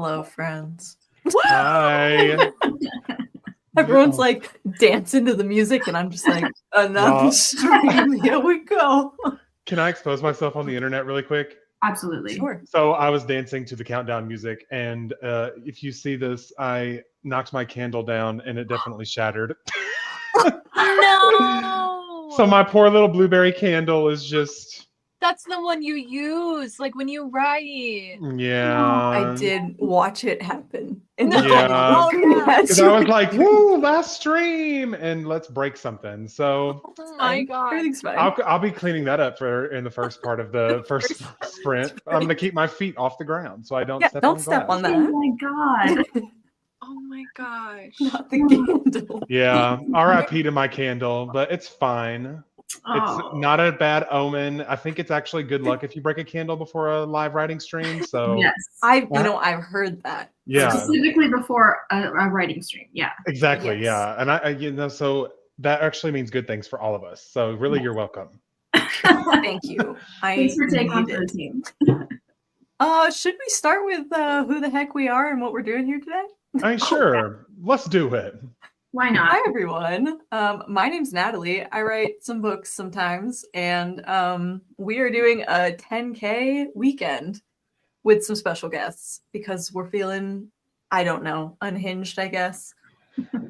Hello, friends. Hi. Everyone's like dancing to the music, and I'm just like, another stream. Here we go. Can I expose myself on the internet really quick? Absolutely. Sure. So I was dancing to the countdown music, and if you see this, I knocked my candle down, and it definitely shattered. No. So my poor little blueberry candle is just. That's the one you use, like when you write. Yeah. I did watch it happen. Yeah. Because I was like, woo! woo, last stream, and let's break something. So Oh my god. Everything's fine. I'll be cleaning that up in the first part of the first sprint. I'm gonna keep my feet off the ground so I don't step on glass. On that. Oh my god. Oh my gosh. Not the candle. Yeah, R.I.P. to my candle, but it's fine. It's Oh. not a bad omen. I think it's actually good luck if you break a candle before a live writing stream. So Yes. I've heard that. yeah, Specifically before a writing stream. Yeah. exactly. Yes. Yeah, and I so that actually means good things for all of us. So really, you're welcome. Thank you. Thanks for taking on need for the it. team. Should we start with who the heck we are and what we're doing here today? I mean, sure. Let's do it. Why not? Hi everyone. My name's Natalie. I write some books sometimes, and we are doing a 10K weekend with some special guests because we're feeling, I don't know, unhinged, I guess.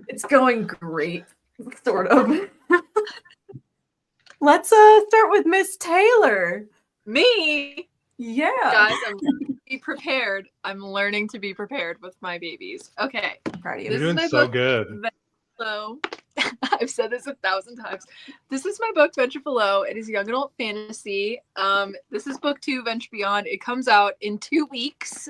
It's going great, sort of. Let's start with Miss Taylor. Me? Yeah. Guys, be prepared. I'm learning to be prepared with my babies. Okay. I'm proud of you. You're This is doing my so book. good. So I've said this 1,000 times. This is my book, Venture Below. It is young adult fantasy. This is book 2, Venture Beyond. It comes out in 2 weeks.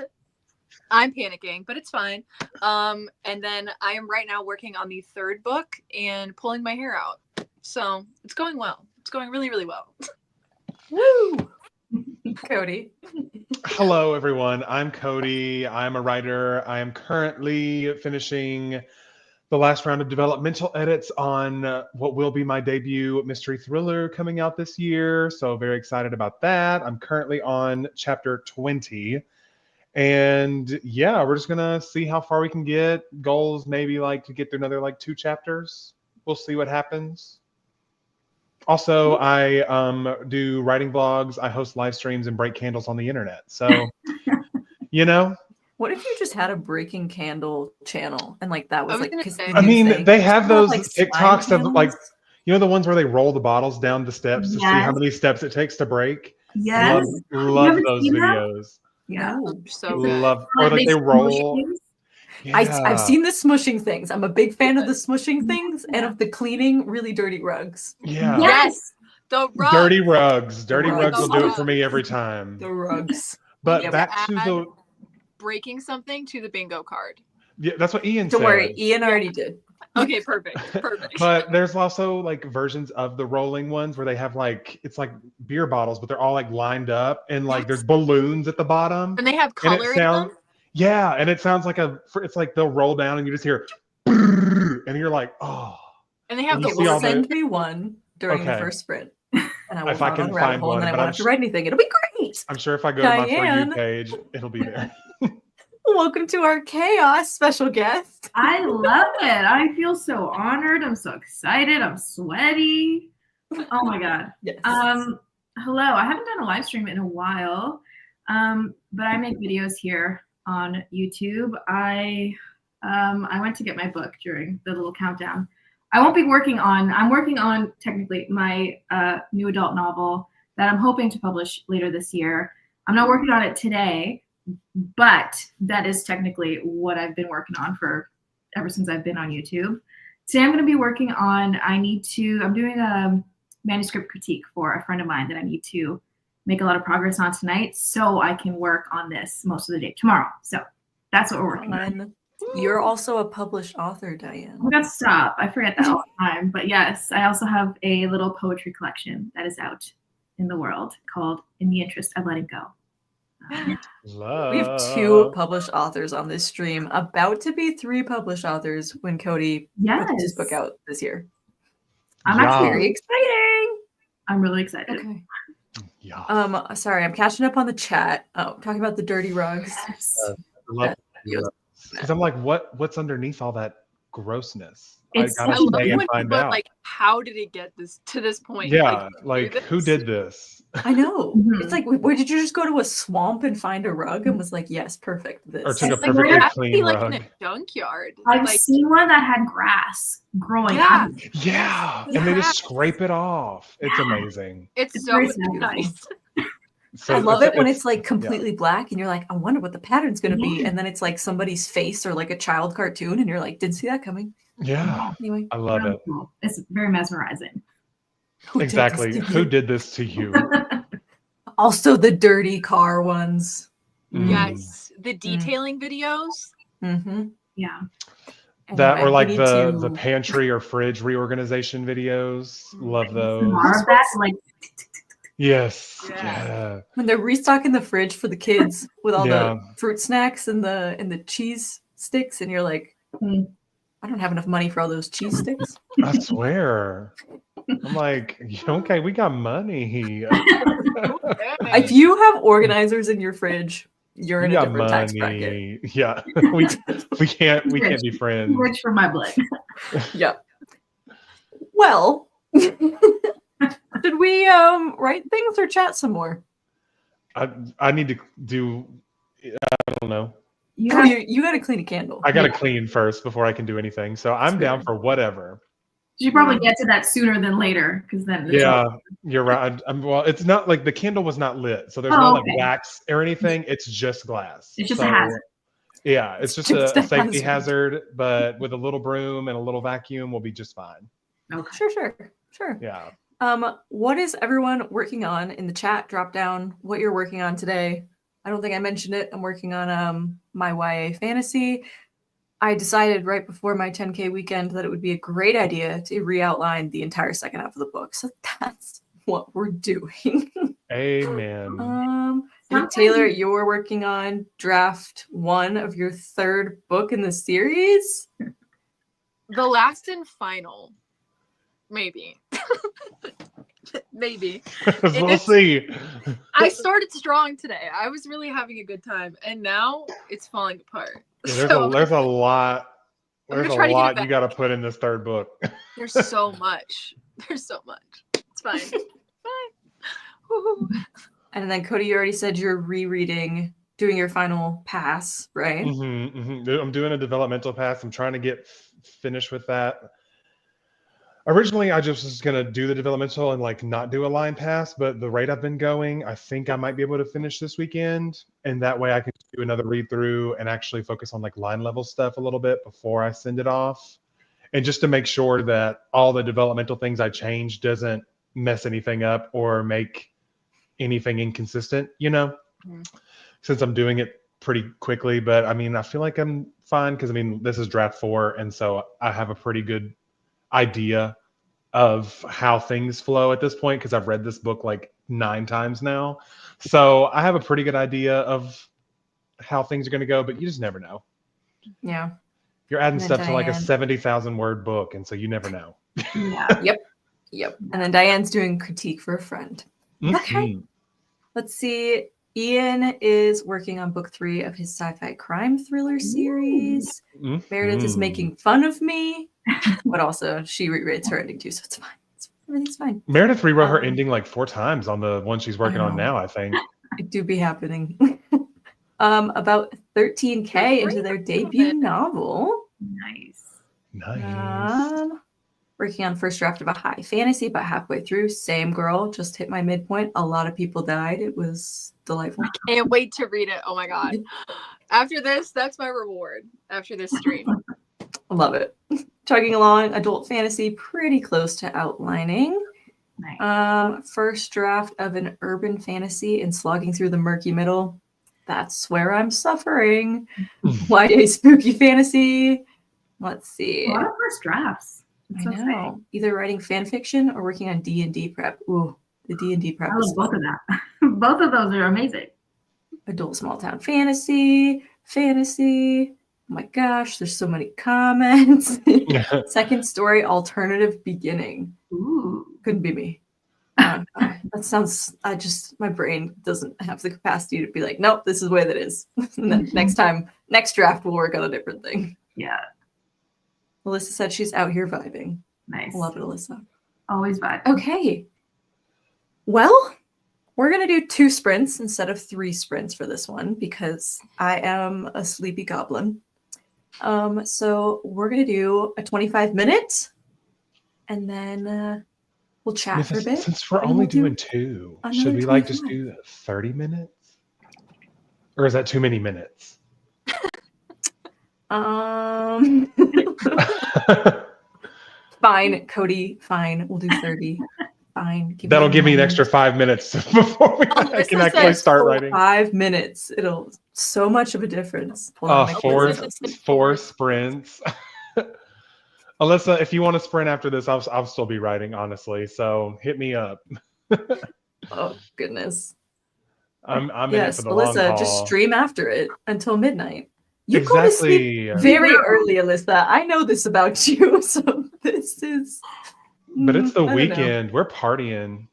I'm panicking, but it's fine. And then I am right now working on the 3rd book and pulling my hair out. So it's going well. It's going really, really well. Woo! Cody. Hello, everyone. I'm Cody. I'm a writer. I am currently finishing the last round of developmental edits on what will be my debut mystery thriller coming out this year. So very excited about that. I'm currently on chapter 20. And yeah, we're just going to see how far we can get. Goals maybe like to get through another like 2 chapters. We'll see what happens. Also, I do writing blogs. I host live streams and break candles on the internet. So, you know. What if you just had a breaking candle channel and like that was I was like? gonna 'cause say- the I new mean, thing? they have Don't those like, slime TikToks of like, candles? you know, the ones where they roll the bottles down the steps to see how Yes. many steps it takes to break. Yes. Love haven't those seen that? videos. Yeah. No. So good. Love, or like they roll. things? Yeah. I've seen the smushing things. I'm a big fan of the smushing things and of the cleaning really dirty rugs. Yeah. Yes. The rug. Dirty rugs. Dirty rugs. rugs will do it for me every time. The rugs. But Yep. back to the. Breaking something to the bingo card. Yeah, that's what Ian Don't said. worry, Ian already did. Okay, perfect. Perfect. But there's also like versions of the rolling ones where they have like it's like beer bottles, but they're all like lined up and like there's balloons at the bottom. And they have And color it in sounds them. yeah, and it sounds like it's like they'll roll down and you just hear and you're like, oh. And they have And the you see all Well, the- send me one during the Okay. first sprint. And I will If I run can on a rabbit find hole one, and then I but won't I'm have to write anything. It'll be great. I'm sure if I go to my For Diane. You page, it'll be there. Welcome to our chaos special guest. I love it. I feel so honored. I'm so excited. I'm sweaty. Oh my god. Yes. Hello. I haven't done a live stream in a while. But I make videos here on YouTube. I went to get my book during the little countdown. I'm working on technically my new adult novel that I'm hoping to publish later this year. I'm not working on it today, but that is technically what I've been working on for ever since I've been on YouTube. Today I'm going to be working on, I'm doing a manuscript critique for a friend of mine that I need to make a lot of progress on tonight so I can work on this most of the day tomorrow. So that's what we're working on. You're also a published author, Diane. Oh, that's stop. I forget that all the time. But yes, I also have a little poetry collection that is out in the world called In the Interest of Letting Go. Love. We have 2 published authors on this stream, about to be 3 published authors when Cody puts his book out this year. I'm Yeah. actually Very exciting. I'm really excited. Okay. Yeah. Sorry, I'm catching up on the chat. Oh, talking about the dirty rugs. Yes. Love Because I'm like, what's underneath all that grossness? It's I I gotta such love stay a- and when find people are out. like, how did it get to this point? Yeah, Like, like who did this? I know. Mhm. It's like, where did you just go to a swamp and find a rug and was like, yes, perfect. Or This. took a It's like perfectly where- be clean like rug. in a junkyard. I've Like, seen one that had grass growing Yeah. out of it. Yeah, Yes, and they just yes. scrape it off. It's Yeah. amazing. it's It's so very beautiful. nice. So I love it when it's like completely black and you're like, I wonder what the pattern's going to be. Yeah. And then it's like somebody's face or like a child cartoon and you're like, didn't see that coming. yeah, Anyway, I love Really it. cool. It's very mesmerizing. who did this Exactly. to Who you? did this to you? Also, the dirty car ones. Mm. Yes, the detailing videos. Mm-hmm. Yeah. That or like we need the to- pantry or fridge reorganization videos. Love those. More of that, like Yes. Yeah. Yeah. when they're restocking the fridge for the kids with all Yeah. the fruit snacks and the cheese sticks, and you're like, Hmm. I don't have enough money for all those cheese sticks. I swear. I'm like, okay, we got money. If you have organizers in your fridge, you're We in a got different tax bracket. money. Yeah. we can't be friends. rich for my blood. Yeah. Well, did we write things or chat some more? I need to do I don't know. You Oh, have, you got to clean a candle. I gotta clean first before I can do anything. So I'm down for whatever. you should probably get to that sooner than later, because then it's Yeah, you're right. Well, it's not like the candle was not lit, so there's no like okay. wax or anything. It's just glass. It's just a So, hazard. Yeah, it's just Just a a safety hazard. hazard, but with a little broom and a little vacuum, we'll be just fine. Okay. Sure. Yeah. What is everyone working on in the chat? Drop down what you're working on today. I don't think I mentioned it. I'm working on my YA fantasy. I decided right before my 10K weekend that it would be a great idea to re-outline the entire second half of the book. So that's what we're doing. Amen. Cody Sometimes Taylor, you- you're working on draft 1 of your 3rd book in the series. The last and final, maybe. Maybe. We'll see. I started strong today. I was really having a good time, and now it's falling apart. Yeah, So, there's a lot. I'm There's gonna a try to get it lot you back. got to put in this 3rd book. there's so much. There's so much. It's fine. Fine. Woo-hoo. And then Cody, you already said you're rereading, doing your final pass, right? I'm doing a developmental pass. I'm trying to get finished with that. Originally, I just was gonna do the developmental and like not do a line pass, but the rate I've been going, I think I might be able to finish this weekend, and that way I can do another read through and actually focus on like line level stuff a little bit before I send it off, and just to make sure that all the developmental things I change doesn't mess anything up or make anything inconsistent, since I'm doing it pretty quickly. But I mean, I feel like I'm fine because I mean, this is draft 4, and so I have a pretty good idea of how things flow at this point because I've read this book like 9 times now. So I have a pretty good idea of how things are going to go, but you just never know. Yeah. You're adding And then stuff to like a Diane. 70,000 word book, and so you never know. Yeah. Yep. And then Diane's doing critique for a friend. Okay. Mhm. Let's see. Ian is working on book 3 of his sci-fi crime thriller series. Meredith is Mhm. making fun of me, but also she rewrites her ending too, so it's fine. Everything's fine. Meredith rewrote her Um, ending like 4 times on the one she's working on know. now, I think. It do be happening. About 13K into their debut novel. Nice. Nice. Working on first draft of a high fantasy, about halfway through. Same girl, just hit my midpoint. A lot of people died. It was delightful. Can't wait to read it. Oh my god. After this, that's my reward. After this stream. I love it. Chugging along, adult fantasy, pretty close to outlining. Nice. First draft of an urban fantasy and slogging through the murky middle. That's where I'm suffering. YA spooky fantasy. Let's see. A lot of first drafts. I That's so exciting. know. Either writing fan fiction or working on D&D prep. Ooh, the D&D prep I is love both of that. Both of those are amazing. adult small town fantasy. Oh my gosh, there's so many comments. Second story alternative beginning. Ooh. Couldn't be me. That sounds. My brain doesn't have the capacity to be like, nope, this is the way that is. And then next draft, we'll work on a different thing. Yeah. Alyssa said she's out here vibing. Nice. Love it, Alyssa. Always vibe. Okay. Well, we're going to do 2 sprints instead of 3 sprints for this one because I am a sleepy goblin. So we're going to do a 25-minute and then we'll chat for a bit. Since we're and only we'll do doing 2, another should we like just 25. do 30 minutes? Or is that too many minutes? Fine, Cody. Fine. We'll do 30. Fine. That'll give me an extra 5 minutes before I can actually start writing. 5 minutes. It'll so much of a difference. Hold on, my Four sprints. Alyssa, if you want to sprint after this, I'll still be writing, honestly. So hit me up. Oh goodness. I'm in it for the long Alyssa, haul. just stream after it until midnight. You Exactly. go to sleep very early, Alyssa. I know this about you, so this is. But it's the I don't know. weekend. We're partying.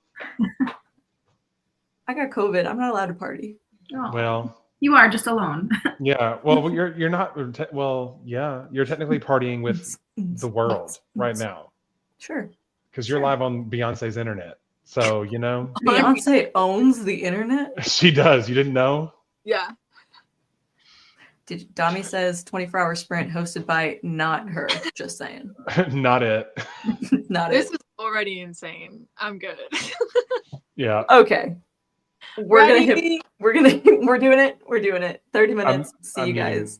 I got COVID. I'm not allowed to party. Oh. Well, You are just alone. yeah. Well, you're not. Well, yeah. You're technically partying with the world right now Sure. because you're live on Beyonce's internet. So you know. Beyonce owns the internet. She does. You didn't know? Yeah. Dami says 24-hour sprint hosted by not her. Just saying. Not it. Not This it. is already insane. I'm good. Yeah. Okay. We're Ready? doing it. 30 minutes. See I'm you muting. guys.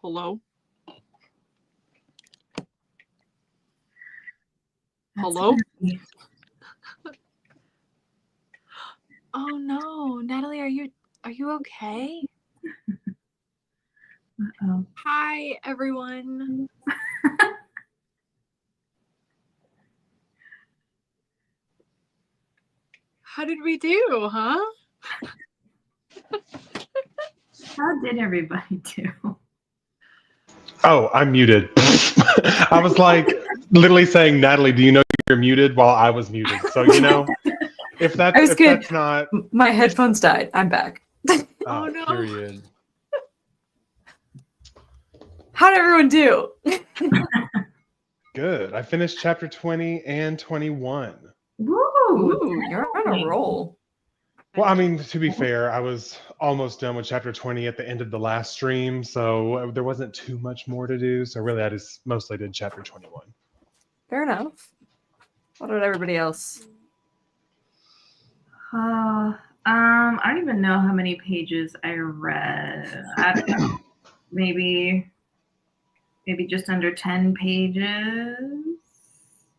Hello? That's Hello? funny. Oh no, Natalie, are you okay? Uh-oh. Hi, everyone. How did we do, huh? How did everybody do? Oh, I'm muted. I was like literally saying, Natalie, do you know you're muted while I was muted? So if I was good. that's not My headphones died. I'm back. Oh, no. period. How did everyone do? Good. I finished chapter 20 and 21. Woo! Ooh, you're on a roll. Well, I mean, to be fair, I was almost done with chapter 20 at the end of the last stream, so there wasn't too much more to do. So really, I just mostly did chapter 21. Fair enough. What about everybody else? I don't even know how many pages I read. I don't know. Maybe just under 10 pages.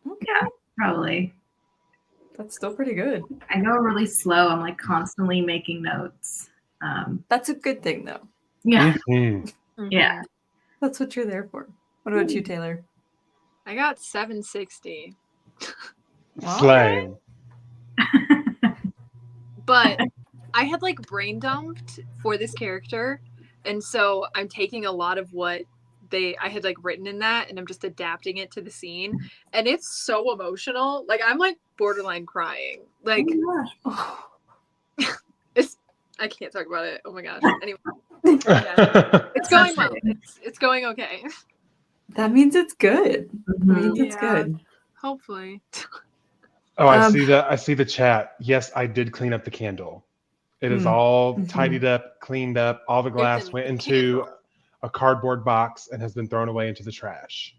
Okay. Yeah, probably. That's still pretty good. I go really slow. I'm like constantly making notes. That's a good thing, though. Yeah. Mhm. Yeah. That's what you're there for. What about you, Taylor? I got 760. Slang. But I had like brain dumped for this character, and so I'm taking a lot of what I had like written in that, and I'm just adapting it to the scene, and it's so emotional. Like I'm like borderline crying. Like Oh, I can't talk about it. Oh my gosh. Anyway, yeah. It's going well. It's going okay. that means it's good. That means it's Yeah. good. Hopefully. Oh, I see that. I see the chat. Yes, I did clean up the candle. It is all tidied up, cleaned up. All the glass went into a cardboard box and has been thrown away into the trash.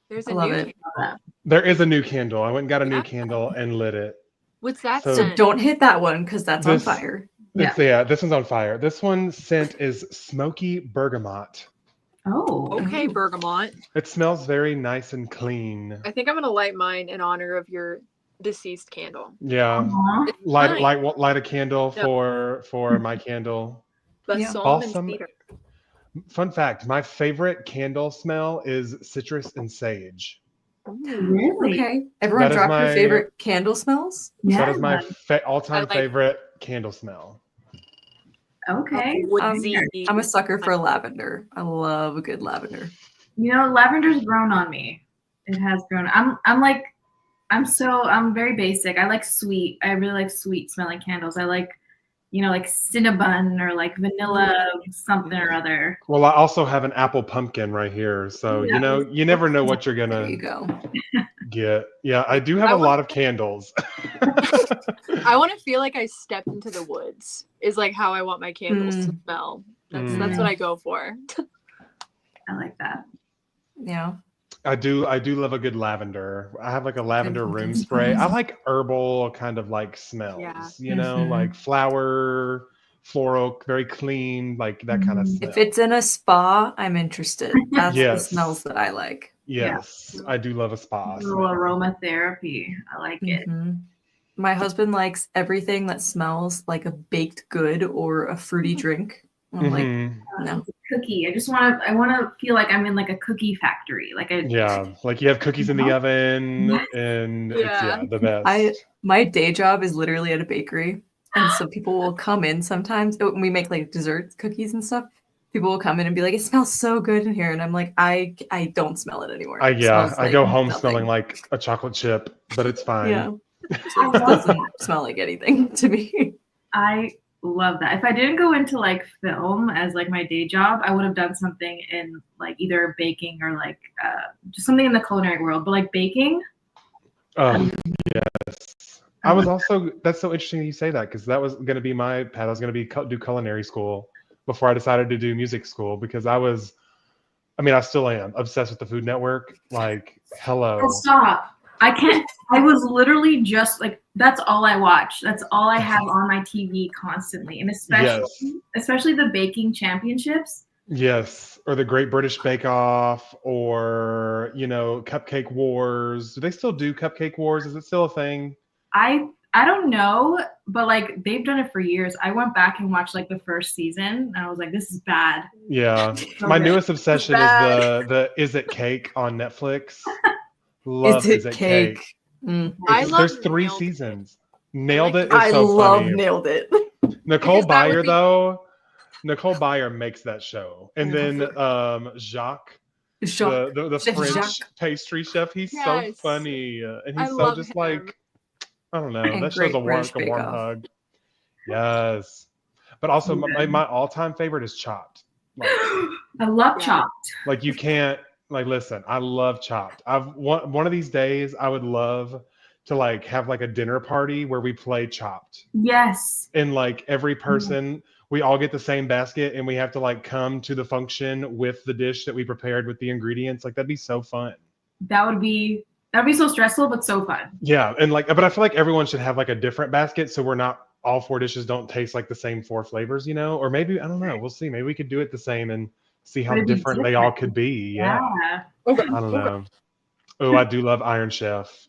There's I a love new it. candle. There is a new candle. I went and got a new candle and lit it. What's that So- So scent? don't hit that one because that's on This- fire. Yeah, this one's on fire. This one's scent is smoky bergamot. Oh. Okay, bergamot. It smells very nice and clean. I think I'm gonna light mine in honor of your deceased candle. Yeah, Aw. It's light fine. light a candle Yeah. for my candle. Yeah. Balsam and Awesome. cedar. Fun fact: my favorite candle smell is citrus and sage. Really? Okay. Everyone That is drop your my- favorite candle smells. Yeah. That is my all-time I like- favorite candle smell. Okay. Woodsy. I'm a sucker for lavender. I love a good lavender. You know, lavender's grown on me. It has grown. I'm very basic. I like sweet. I really like sweet smelling candles. I like, like cinnamon or like vanilla something or other. Well, I also have an apple pumpkin right here, so Yeah. you never know what you're There you gonna go. get. Yeah, I do have I a want- lot of candles. I want to feel like I stepped into the woods. Is like how I want my candles to smell. That's what I go for. I like that. Yeah. I do love a good lavender. I have like a lavender room spray. I like herbal kind of like smells. Yeah. You know, like flower, floral, very clean, like that kind of smell. If it's in a spa, I'm interested. That's the Yes. smells that I like. Yes, I do love a spa. A little smell. aromatherapy. I like it. My husband likes everything that smells like a baked good or a fruity drink. I'm like, Mhm. no. Cookie. I want to feel like I'm in like a cookie factory. Like a Yeah, like you have cookies in the oven, and Yeah. it's the best. My day job is literally at a bakery. And so people will come in sometimes. We make like desserts, cookies and stuff. People will come in and be like, it smells so good in here. And I'm like, I don't smell it anymore. It smells I like go home nothing. smelling like a chocolate chip, but it's fine. Yeah. So it doesn't smell like anything to me. I love that. If I didn't go into like film as like my day job, I would have done something in like either baking or like just something in the culinary world. But like baking, Oh, yes. I was also, that's so interesting you say that, because that was going to be my path. I was going to do culinary school before I decided to do music school, because I still am obsessed with the Food Network. Like, hello. oh, stop. I can't. I was literally just like, that's all I watch. That's all I have on my TV constantly, and especially the baking championships. Yes, or the Great British Bake Off, or Cupcake Wars. Do they still do Cupcake Wars? Is it still a thing? I don't know, but like they've done it for years. I went back and watched like the first season, and I was like, this is bad. Yeah. So My good. newest obsession is bad. the Is It Cake on Netflix. Is Love it Is It cake? Cake. I love There's 3 Nailed It. seasons. Nailed like It the- is I so love funny. Nailed It. Nicole Because that would Byer be- though, Nicole Byer makes that show. And then Jacques, Jacques. the Chef French Jacques. pastry chef, he's so Yes. funny. And I he's so love just him. like, I don't know. And That show's Great British Bake warm Off. hug. Yes. But also my all-time favorite is Chopped. I love Yeah. Chopped. Like you can't listen, I love Chopped. One of these days I would love to like have like a dinner party where we play Chopped. Yes. And like every person, we all get the same basket and we have to like come to the function with the dish that we prepared with the ingredients. Like that'd be so fun. That'd be so stressful, but so fun. Yeah, and like but I feel like everyone should have like a different basket so we're not all 4 dishes don't taste like the same 4 flavors, Or maybe I don't know. We'll see. Maybe we could do it the same and see how But it'd be different they all different. could be. Yeah. Okay. I don't know. Oh, I do love Iron Chef.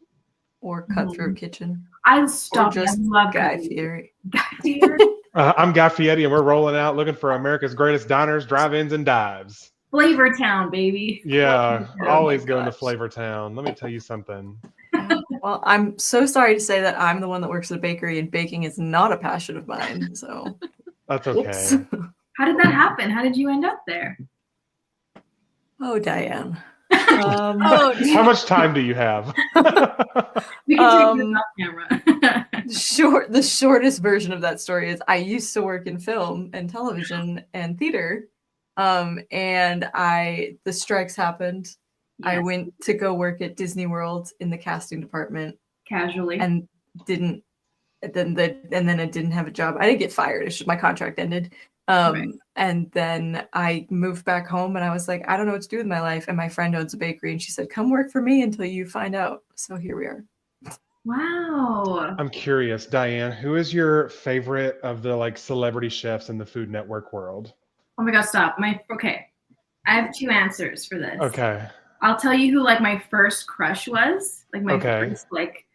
Or Cutthroat Kitchen. I Or stopped. just I love Guy Cody. Fieri. Guy Fieri. I'm Guy Fieri, and we're rolling out looking for America's greatest diners, drive-ins, and dives. Flavor Town, baby. Yeah, Oh always my going to gosh. Flavor Town. Let me tell you something. Well, I'm so sorry to say that I'm the one that works at a bakery and baking is not a passion of mine. So, That's whoops. okay. How did that happen? How did you end up there? Oh, Diane. Oh, How much time do you have? We can take this off camera. The shortest version of that story is I used to work in film and television and theater. And the strikes happened. I Yes, went to go work at Disney World in the casting department casually. and then it didn't have a job. I didn't get fired. It's just my contract ended. Right. And then I moved back home and I was like, I don't know what to do with my life. And my friend owns a bakery and she said, come work for me until you find out. So here we are. Wow. I'm curious, Diane, who is your favorite of the like celebrity chefs in the Food Network world? Oh my God, stop. Okay. I have 2 answers for this. Okay. I'll tell you who like my first crush was. Like my Okay. first like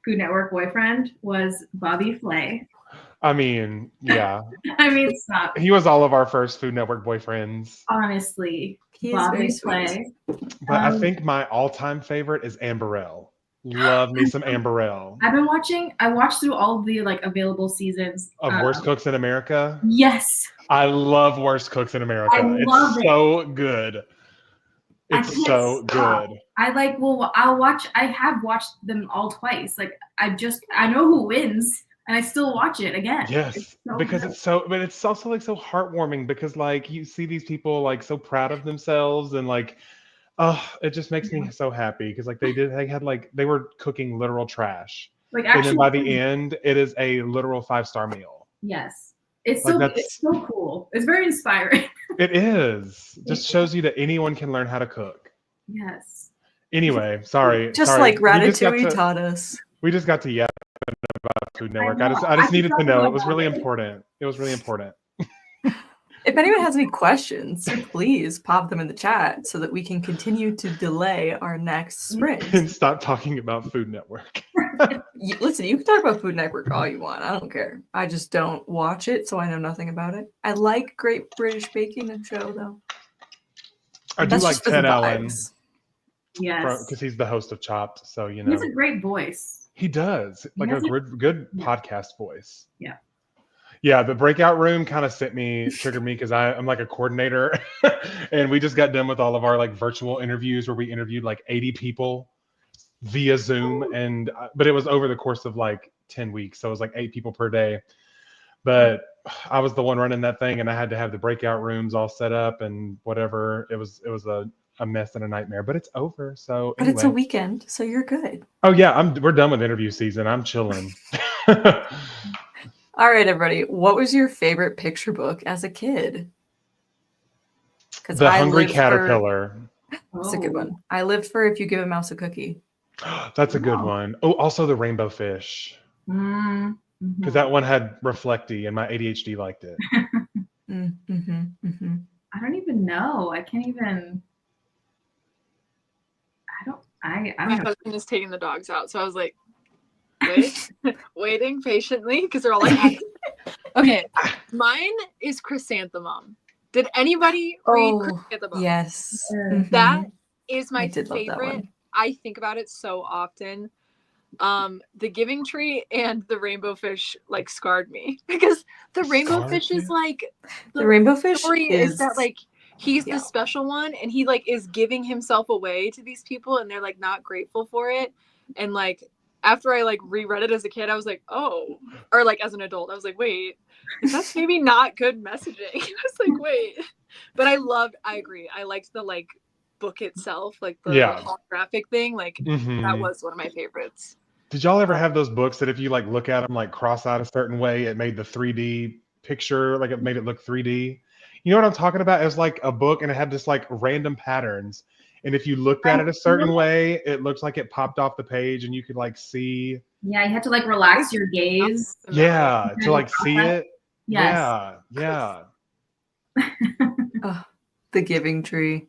Food Network boyfriend was Bobby Flay. I mean, yeah. I mean, stop. He was all of our first Food Network boyfriends. Honestly, He is Bobby very sweet. Flay. But I think my all-time favorite is Amberelle. Love me some Amberelle. I watched through all of the like available seasons Of Worst Cooks in America. Yes. I love Worst Cooks in America. I love it's it. so good. I It's can't so stop. good. I have watched them all twice. Like I know who wins and I still watch it again. Yes, It's so because good. but it's also like so heartwarming because like you see these people like so proud of themselves and like, oh, it just makes me so happy because like they were cooking literal trash. Like And then actually by the end, it is a literal 5-star meal. yes. It's Like, it's so cool. It's very inspiring. It is. Just shows you that anyone can learn how to cook. Yes. Anyway, sorry. Just sorry. like We just got Ratatouille to- taught us. We just got to yap about Food Network. know. I just I needed could to know. talk It was about really it. important. It was really important. If anyone has any questions, please pop them in the chat so that we can continue to delay our next sprint. And stop talking about Food Network. Listen, you can talk about Food Network all you want. I don't care. I just don't watch it, so I know nothing about it. I like Great British Baking Show, though. I do That's like just for the Ted Allen vibes. Yes. because he's the host of Chopped. So, He has a great voice. he does. Like a has a- good podcast voice. Yeah. Yeah, the breakout room kind of triggered me because I'm like a coordinator and we just got done with all of our like virtual interviews where we interviewed like 80 people via Zoom but it was over the course of like 10 weeks. So it was like 8 people per day. But I was the one running that thing and I had to have the breakout rooms all set up and whatever. It was a mess and a nightmare, but it's over. So But it's a anyway. weekend, so you're good. Oh yeah, we're done with interview season. I'm chilling. All right, everybody. What was your favorite picture book as a kid? Because The Hungry Caterpillar. That's a good Oh. one. I lived for If You Give a Mouse a Cookie. That's a good Oh. one. Oh, also the Rainbow Fish. Mm, Because that one had reflecty and my ADHD liked it. Mm-hmm. I don't even know. I can't even. I My don't know. husband is taking the dogs out, so I was like, wait, waiting patiently because they're all like, okay. Mine is Chrysanthemum. Did anybody read Oh, Chrysanthemum? yes. That Mhm. is I my did love that favorite. one. I think about it so often. The Giving Tree and the Rainbow Fish like scarred me because the Rainbow Scarred Fish is you? like The Rainbow Fish story is that like he's yeah. the special one and he like is giving himself away to these people and they're like not grateful for it. And like after I like reread it as a kid, I was like, oh, or like as an adult, I was like, wait, that's maybe not good messaging. I was like, wait, but I agree. I liked the like book itself, like the Yeah. holographic thing. Like that was one of my favorites. Did y'all ever have those books that if you like look at them like cross-eyed a certain way, it made the 3D picture, like it made it look 3D? You know what I'm talking about? It was like a book and it had just like random patterns. And if you looked at it a certain way, it looked like it popped off the page and you could like see. Yeah, you have to like relax your gaze. Yeah, to like see it. Yes. Yeah. Oh, The Giving Tree.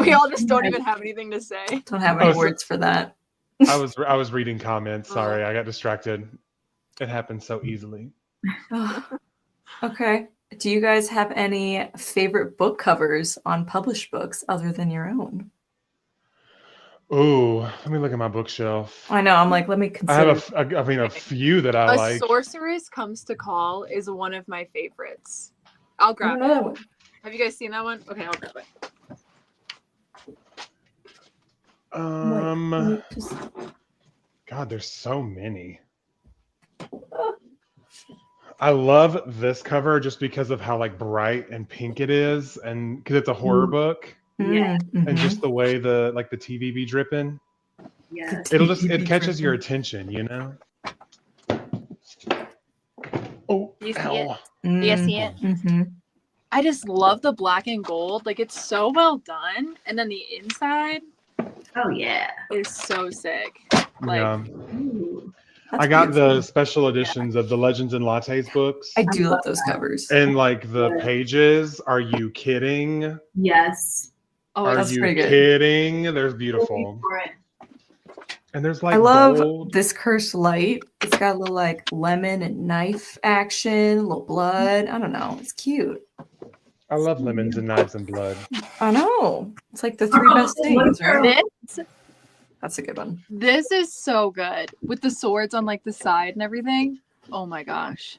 We all just don't even have anything to say. Don't have any Oh, words for that. I was reading comments. Sorry, I got distracted. It happens so easily. Oh, okay. Do you guys have any favorite book covers on published books other than your own? Ooh, let me look at my bookshelf. I know. I'm like, let me I consider. have a few that I A like. Sorceress Comes to Call is one of my favorites. I'll I grab don't know that it. one. Have you guys seen that one? Okay, I'll grab it. God, there's so many. I love this cover just because of how like bright and pink it is, and because it's a horror book, Yeah. and just the way the like the TV be dripping. Yes. It catches your attention, you know. Oh, You see ow. Do you see it? Mm-hmm. I just love the black and gold. Like it's so well done, and then the inside Oh yeah. is so sick. Like Yeah. Ooh. That's I got beautiful. the special editions of the Legends and Lattes books. I do love those covers. And like the pages, are you kidding? Yes. oh, Are That's you pretty good. kidding? There's beautiful. For it. And there's like I love gold. this Cursed Light. It's got a little like lemon and knife action, a little blood. I don't know. It's cute. I love lemons and knives and blood. I know. It's like the three best things, right? That's a good one. This is so good with the swords on like the side and everything. Oh my gosh.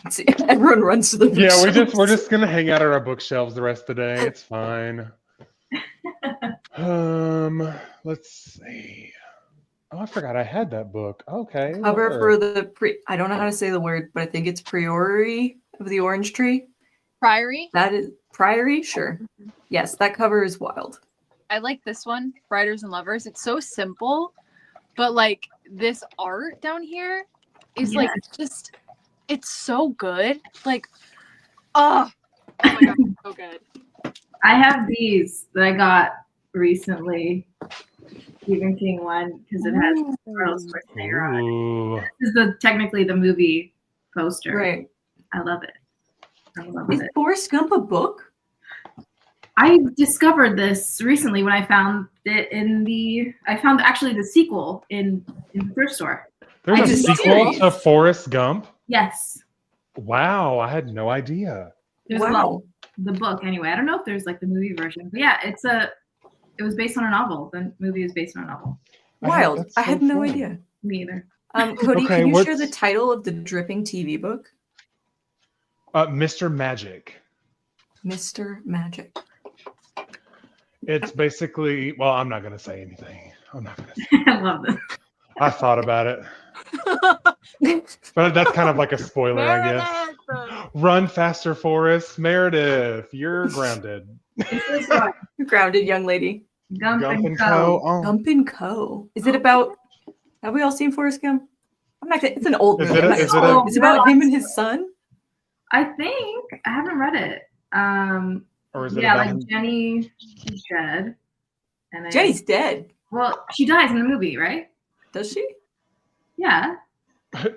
See, everyone runs to the Yeah, bookshelves. we're just gonna hang out at our bookshelves the rest of the day. It's fine. Let's see. Oh, I forgot I had that book. Okay. Cover word. for the I don't know how to say the word, but I think it's Priori of the Orange Tree. Priory. That is Priory, sure. Yes, that cover is wild. I like this one, Writers and Lovers. It's so simple, but like this art down here is like just it's so good. Like oh my god, it's so good. I have these that I got recently. Stephen King one because it has Arnold Schwarzenegger on it. Ooh. This is technically the movie poster. Right. I love it. I love Is it. Forrest Gump a book? I discovered this recently when I found it I found actually the sequel in the thrift store. There's a just sequel did. to Forrest Gump. Yes. Wow, I had no idea. There's the book anyway. I don't know if there's like the movie version, but yeah, it was based on a novel. The movie is based on a novel. Wild. That's I so had no fun. idea. Me either. Cody, Okay, can you share what's- the title of the dripping TV book? Mr. Magic. Mr. Magic. It's basically, well, I'm not gonna say anything. I'm not gonna say. I love this. I thought about it, but that's kind of like a spoiler, I guess. Meredith! Run faster, Forrest. Meredith, you're grounded. Grounded young lady. Gump and Co. Co. Oh. Gump and Co. Is it about? Have we all seen Forrest Gump? I'm not. It's an old Is movie. it a- I'm not is gonna it a- spoil it. It's about him and his son. I think I haven't read it. Or is it Yeah, about like him? Jenny is dead. And then, Jenny's dead. well, she dies in the movie, right? Does she? Yeah.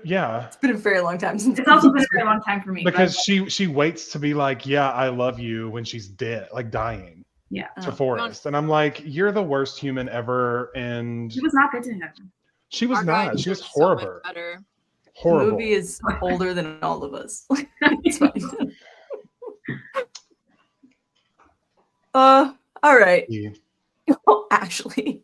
Yeah. It's been a very long time since. It's also been a very long time for me. Because she waits to be like, yeah, I love you when she's dead, like dying. Yeah. To Oh. Forrest. And I'm like, you're the worst human ever. And It was not good to him. she was Our guy not. She was deserves so much horrible. better. The Horrible. movie is older than all of us. It's fine. All right. Yeah. Oh, actually,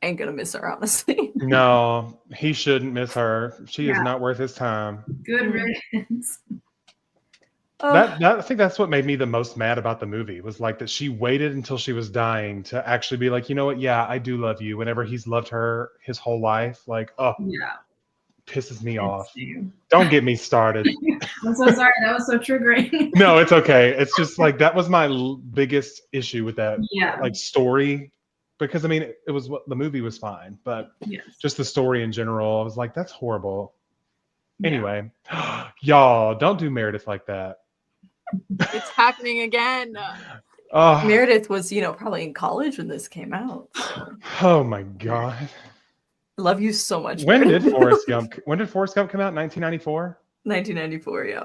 ain't gonna miss her, honestly. No, he shouldn't miss her. She is Yeah. not worth his time. Good riddance. That I think that's what made me the most mad about the movie was like that she waited until she was dying to actually be like, you know what? Yeah, I do love you. Whenever he's loved her his whole life, like, oh, Yeah. pisses me off. Insane. Don't get me started. I'm so sorry. That was so triggering. No, it's okay. It's just like that was my biggest issue with that Yeah. like story, because I mean it was what the movie was fine, but Yes. just the story in general, I was like, that's horrible. Yeah. Anyway, y'all don't do Meredith like that. It's happening again. Oh, Meredith was, probably in college when this came out. So. oh my god. I love you so much. When Meredith. did Forrest Gump come out? 1994? 1994, yeah.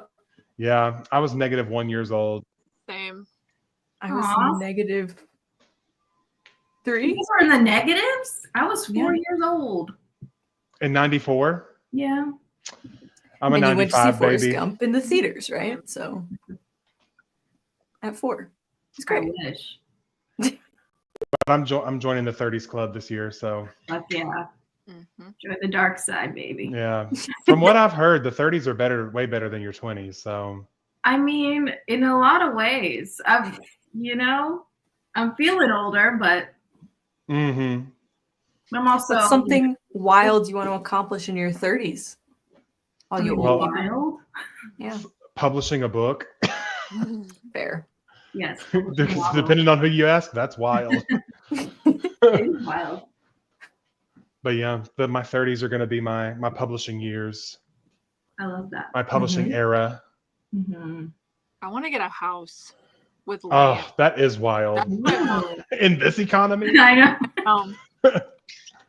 Yeah, I was -1 years old. Same. I was Aw. -3. You guys were in the negatives? I was 4 Yeah. years old. In 94? Yeah. I'm a And you went to see 95 Forrest baby. Gump in the theaters, right? So at 4. It's I great. wish. But I'm joining the 30s club this year, so But yeah. Mhm. Join the dark side, baby. yeah. From what I've heard, the 30s are way better than your 20s. So I mean, in a lot of ways. I'm feeling older, but I'm also What's something wild you want to accomplish in your 30s? All you Well, old people. wild. Yeah, publishing a book, fair. Yes. depending on who you ask, that's wild. It is wild. But yeah, my 30s are going to be my publishing years, I love that. my publishing era. Mm-hmm. I want to get a house with land. Oh, that is wild. That's my goal. In this economy, I know.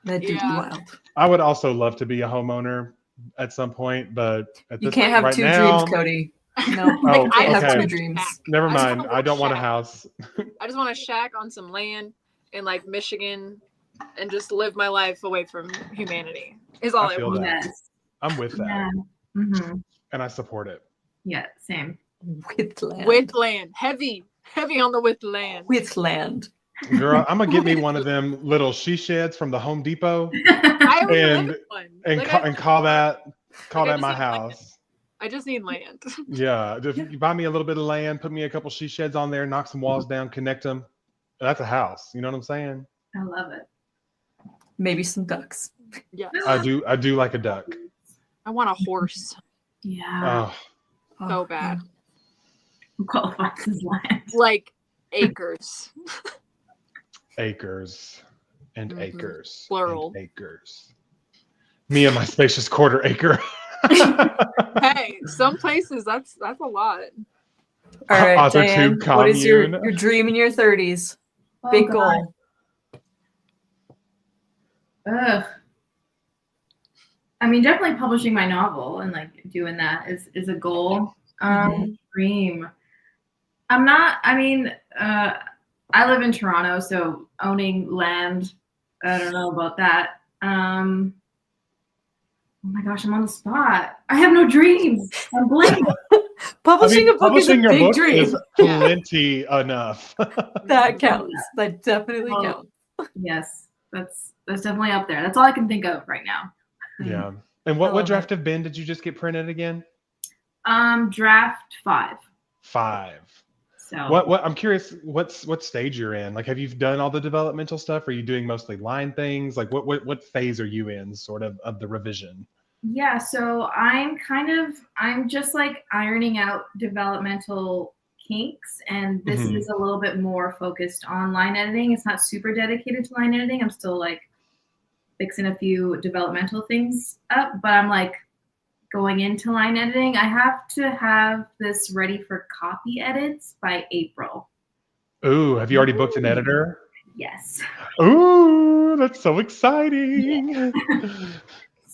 That'd be Yeah. wild. I would also love to be a homeowner at some point, but at You this can't point have right two now, dreams, Cody. No, Oh, you can't have okay. two dreams. never I just mind. want a I don't want a shack. house. I just want a shack on some land in like Michigan and just live my life away from humanity. Is all I I feel want. that. Yes. I'm with that, Yeah. Mm-hmm. and I support it. Yeah. Same. With land. With land. Heavy on the with land. With land. Girl, I'm gonna get me one of them little she sheds from the Home Depot I already live and in one. and, Like, and call that I my just need land. house. I just need land. Yeah, if you buy me a little bit of land, put me a couple she sheds on there, knock some walls down, connect them. That's a house. You know what I'm saying? I love it. Maybe some ducks. Yes. I do like a duck. I want a horse Yeah. Oh, so bad. Who qualifies as land? Like acres. acres and Mhm. acres. Plural. And acres. Me and my spacious quarter acre. Hey, some places that's a lot. All right, Author Diane, tube what is your commune. dream in your 30s? Oh, Big God. goal. Ugh. I mean, definitely publishing my novel and like doing that is a goal. Dream. I'm not. I mean, I live in Toronto, so owning land. I don't know about that. Oh my gosh, I'm on the spot. I have no dreams. I'm blank. Publishing a book is a publishing your big book dream. is plenty enough. That counts. That definitely Oh. counts. Yes, that's definitely up there. That's all I can think of right now. Yeah. And I what love draft of Ben did you just get printed again? Draft 5. 5. So What I'm curious, what stage you're in? Like, have you done all the developmental stuff? Are you doing mostly line things? Like, what phase are you in, sort of the revision? yeah, so I'm just like ironing out developmental kinks, and this Mhm. is a little bit more focused on line editing. It's not super dedicated to line editing. I'm still like fixing a few developmental things up, but I'm like going into line editing. I have to have this ready for copy edits by April. Ooh, have you already booked an editor? Yes. Ooh, that's so exciting.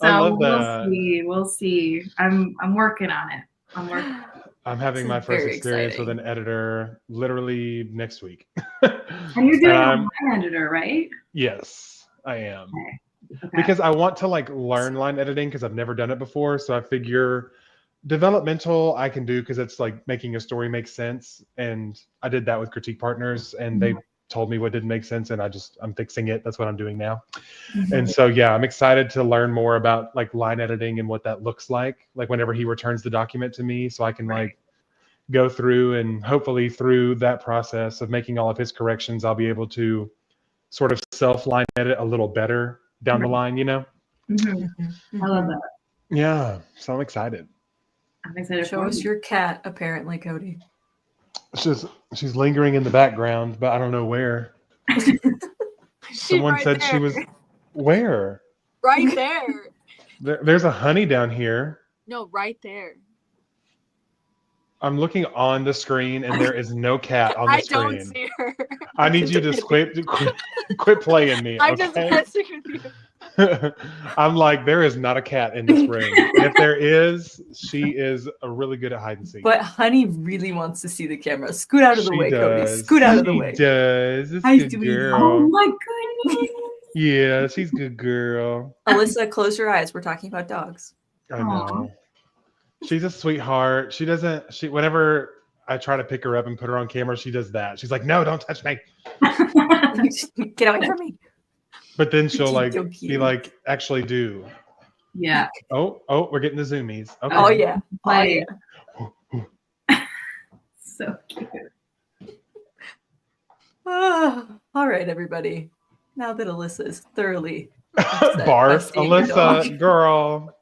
So I love we'll that. see. We'll see. I'm working on it. I'm working. I'm having This my is first very experience with exciting. an editor literally next week. And you're doing I'm, a line editor, right? yes, I am. Okay. Because I want to like learn line editing because I've never done it before. So I figure developmental I can do because it's like making a story make sense. And I did that with critique partners and they told me what didn't make sense and I'm fixing it. That's what I'm doing now. And so yeah, I'm excited to learn more about like line editing and what that looks like whenever he returns the document to me so I can like go through and hopefully through that process of making all of his corrections I'll be able to sort of self line edit a little better down the line, you know? Mhm. I love that. Yeah, so I'm excited. I'm excited Show for us you. your cat, apparently, Cody. She's lingering in the background, but I don't know where. She's Someone right said there. she was where? Right there. There's a honey down here. No, right there. I'm looking on the screen and there is no cat on the I don't screen. see her. I need you to quit playing me, I'm just okay? messing with you. I'm like, there is not a cat in this room. And if there is, she is really good at hide and seek. But Honey really wants to see the camera. Scoot out of the She way, Cody. does. Scoot out of the She way. does. It's Hi, a good sweetie. Oh girl. my goodness. Yeah, she's a good girl. Alyssa, close your eyes. We're talking about dogs. I know. She's a sweetheart. Whenever I try to pick her up and put her on camera, she does that. She's like, no, don't touch me. Get away from me. But then she'll She's like so be cute. like, actually do. Yeah. Oh, we're getting the zoomies. Okay. Oh, yeah. Oh, Play. yeah. So cute. Ah, all right, everybody. Now that Alyssa is thoroughly upset by Barf, seeing your Alyssa, dog. girl.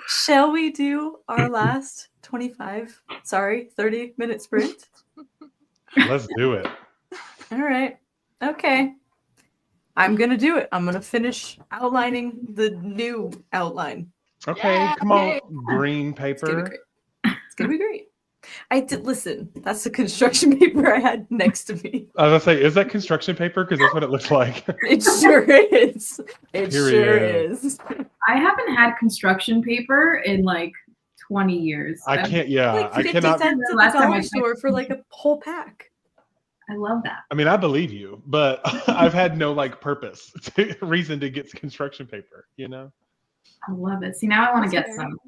Shall we do our last 30-minute sprint? Let's do it. All right. Okay. I'm going to do it. I'm going to finish outlining the new outline. Okay, Yeah, come on, yay. green It's going to be paper. great. It's going to be great. I did listen. That's the construction paper I had next to me. I was gonna say, is that construction paper? Because that's what it looks like. It sure is. It sure Period. is. I haven't had construction paper in like 20 years. I can't. Yeah, Like I 50 cannot. cents at the Last time I dollar checked- store for like a whole pack. I love that. I mean, I believe you, but I've had no like purpose, reason to get construction paper. You know. I love it. See, now I want to That's get fair. some.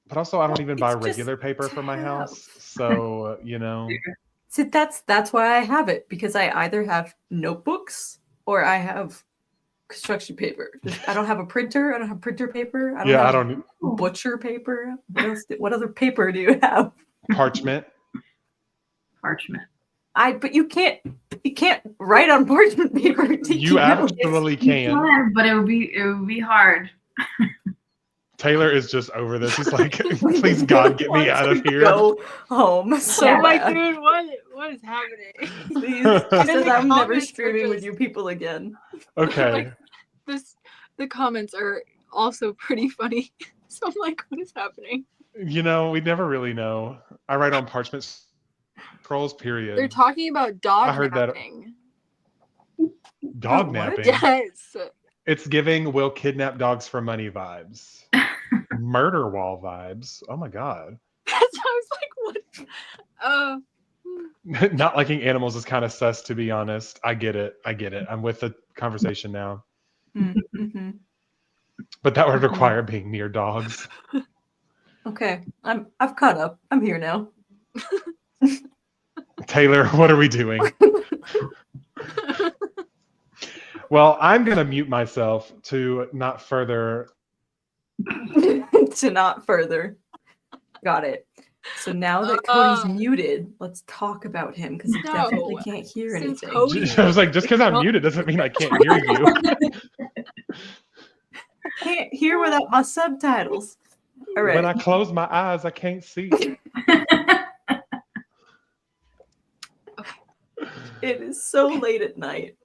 But also, I don't even buy It's just regular paper for my to house, have. so you know. So that's why I have it, because I either have notebooks or I have construction paper. I don't have a printer. I don't have printer paper. I don't Yeah, I have don't butcher paper. What other paper do you have? parchment. Parchment. But you can't write on parchment paper. You absolutely can. But it would be hard. Taylor is just over this. He's like, please God, get me out of here. Go home. So Yeah, I'm like, bad. dude, what is happening? Please, And because the I'm never comments are streaming with just- you people again. Okay. The comments are also pretty funny. So I'm like, what is happening? You know, we never really know. I write on parchment scrolls, period. They're talking about dog I heard that- napping. Dog What? napping. Yes. It's giving will kidnap dogs for money vibes. Murder wall vibes. Oh my God. That's I was like, what? Not liking animals is kind of sus, to be honest. I get it. I'm with the conversation now. Mm-hmm. But that would require being near dogs. Okay, I've caught up. I'm here now. Taylor, what are we doing? Well, I'm going to mute myself to not further. To not further. Got it. So now that Cody's muted, let's talk about him because he No. definitely can't hear Since anything. Cody- I was like, just because I'm muted doesn't mean I can't hear you. Can't hear without my subtitles. All right. When I close my eyes, I can't see. It is so late at night.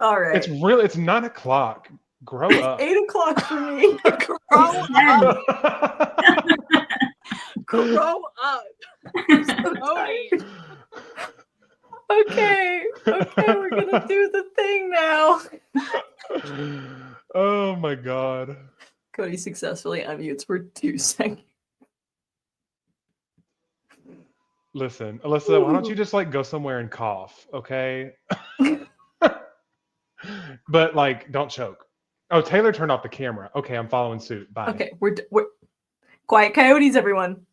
All right. It's 9:00. Grow up. 8:00 for me. Grow up. Grow up. So Cody. tired. Okay, we're gonna do the thing now. Oh my god. Cody successfully unmutes for 2 seconds. Listen, Alyssa, why don't you just like go somewhere and cough, okay? But like, don't choke. Oh, Taylor turned off the camera. Okay, I'm following suit. Bye. Okay, we're quiet coyotes, everyone.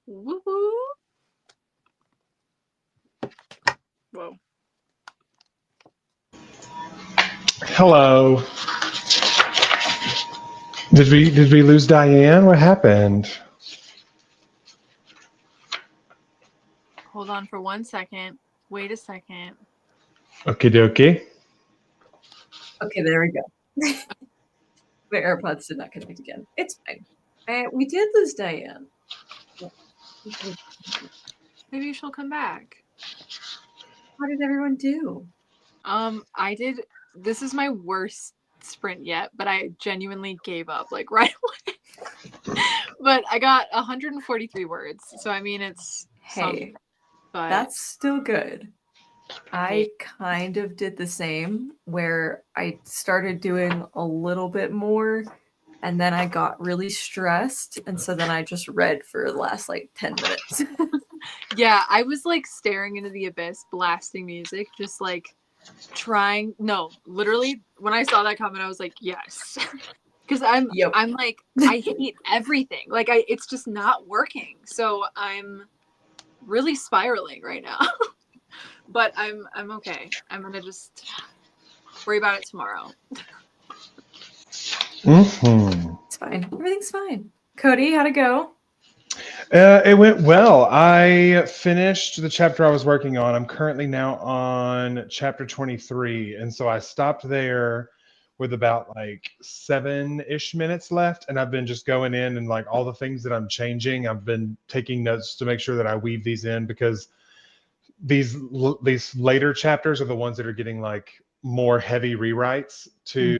Woohoo! Whoa. Hello. Did we lose Diane? What happened? Hold on for 1 second. Wait a second. Okie dokie. Okay, there we go. My AirPods did not connect again. It's fine. We did lose Diane. Maybe she'll come back. How did everyone do? I did. This is my worst sprint yet, but I genuinely gave up like right away. But I got 143 words, so I mean it's Hey, but that's still good. I kind of did the same where I started doing a little bit more and then I got really stressed. And so then I just read for the last like 10 minutes. yeah, I was like staring into the abyss, blasting music, just like trying. No, literally, when I saw that comment, I was like, yes. Because I'm like, I hate everything. Like it's just not working. So I'm really spiraling right now. But I'm okay. I'm gonna just worry about it tomorrow. It's fine. Everything's fine. Cody, how'd it go? It went well. I finished the chapter I was working on. I'm currently now on chapter 23. And so I stopped there with about like 7-ish minutes left. And I've been just going in and like all the things that I'm changing, I've been taking notes to make sure that I weave these in because these later chapters are the ones that are getting like more heavy rewrites to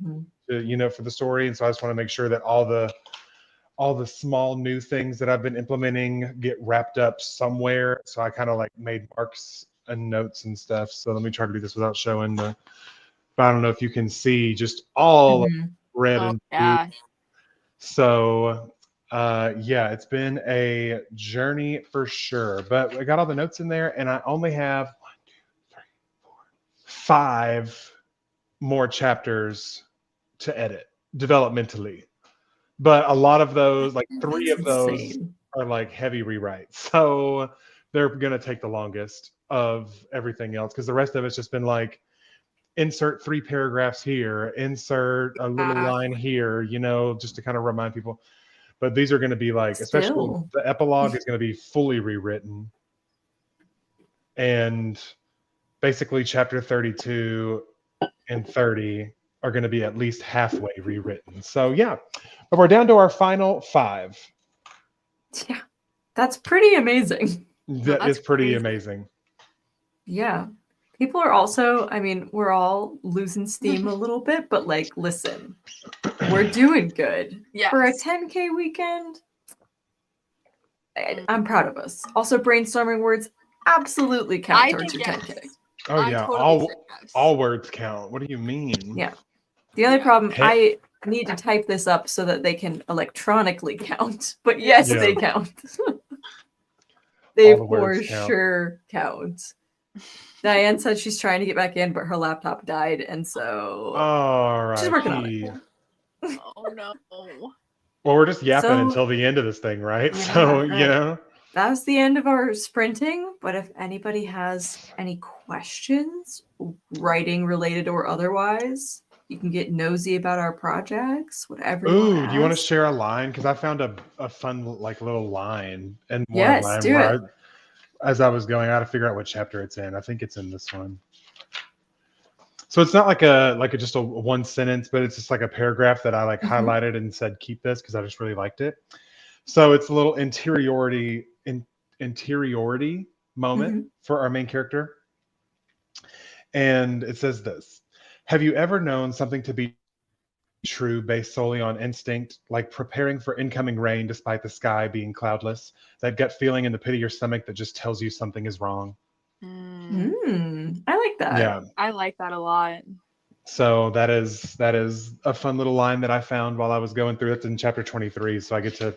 for the story. And so I just want to make sure that all the small new things that I've been implementing get wrapped up somewhere. So I kind of like made marks and notes and stuff. So let me try to do this without showing but I don't know if you can see just all red and blue. So yeah, it's been a journey for sure, but I got all the notes in there and I only have 5 more chapters to edit developmentally. But a lot of those, like 3 of those are like heavy rewrites. So they're going to take the longest of everything else because the rest of it's just been like insert 3 paragraphs here, insert a little line here, just to kind of remind people. But these are going to be like, especially the epilogue is going to be fully rewritten. And basically chapter 32 and 30 are going to be at least halfway rewritten. So yeah, but we're down to our final 5. Yeah, that's pretty amazing. That is pretty amazing. Yeah. People are also, I mean, we're all losing steam a little bit, but like, listen, we're doing good. Yes. For a 10K weekend, I'm proud of us. Also, brainstorming words absolutely count towards your 10K. Oh yeah, totally all words count. What do you mean? Yeah. The only problem, I need to type this up so that they can electronically count. But yes, they count. They for sure count. Diane said she's trying to get back in, but her laptop died, and so she's working on it. Oh no. Well, we're just yapping until the end of this thing, right? That was the end of our sprinting. But if anybody has any questions, writing related or otherwise, you can get nosy about our projects, whatever. Ooh, do you want to share a line? Because I found a fun like little line and yes, do it. As I was going, I had to figure out what chapter it's in. I think it's in this one. So it's not like just a one sentence, but it's just like a paragraph that I like highlighted and said keep this because I just really liked it. So it's a little interiority moment for our main character. And it says this: have you ever known something to be true based solely on instinct, like preparing for incoming rain despite the sky being cloudless? That gut feeling in the pit of your stomach that just tells you something is wrong. I like that. Yeah, I like that a lot. So that is a fun little line that I found while I was going through it in chapter 23. So I get to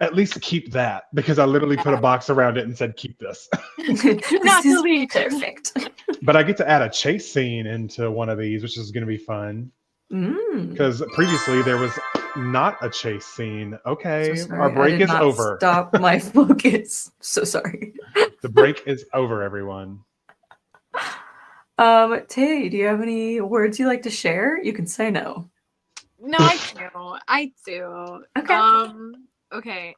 at least keep that because I literally put a box around it and said, keep this. Not delete. Perfect. But I get to add a chase scene into one of these, which is going to be fun. Because previously there was not a chase scene. So Okay, sorry. our I break did is not over. Stop my focus. So sorry. The break is over, everyone. Tay, do you have any words you'd like to share? You can say no. No, I do. Okay. Okay.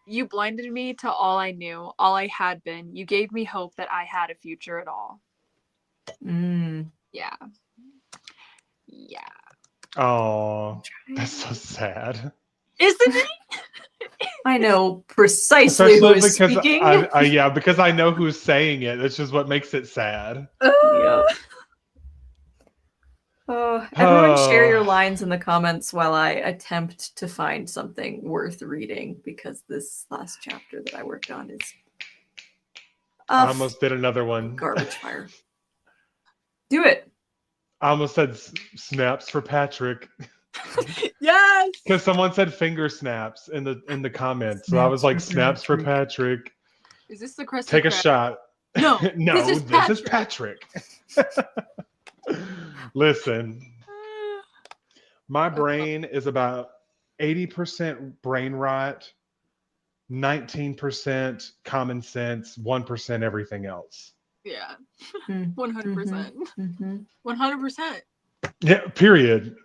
You blinded me to all I knew, all I had been. You gave me hope that I had a future at all. Mm. Yeah. Yeah. Oh, that's so sad. Isn't it? I know precisely who Especially is because speaking. yeah, because I know who's saying it. It's just what makes it sad. Yeah. Everyone share your Oh, lines in the comments while I attempt to find something worth reading, because this last chapter that I worked on is I almost did another one. garbage fire. Do it. I almost said snaps for Patrick Yes. because someone said finger snaps in the comments. So I was like, snaps for Patrick. Is this the Krusty Take a Krab? shot. No. No, this is Patrick. Listen, my brain is about 80% brain rot, 19% common sense, 1% everything else. Yeah. Mm. 100%. Mm-hmm. 100%. Yeah, period.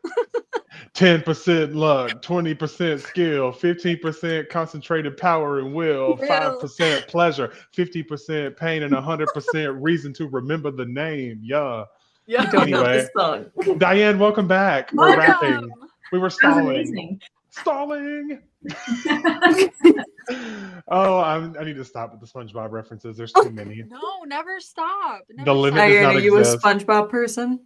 10% luck, 20% skill, 15% concentrated power and will, 5% pleasure, 50% pain, and 100% reason to remember the name. Yeah. Yeah. I don't know Anyway. this song. Diane, welcome back. We're Welcome. wrapping. We were That was stalling. amazing. Stalling. Oh, I need to stop with the SpongeBob references. There's too many. No, never stop. Never The limit stop. does Diane, not are you a exist. SpongeBob person?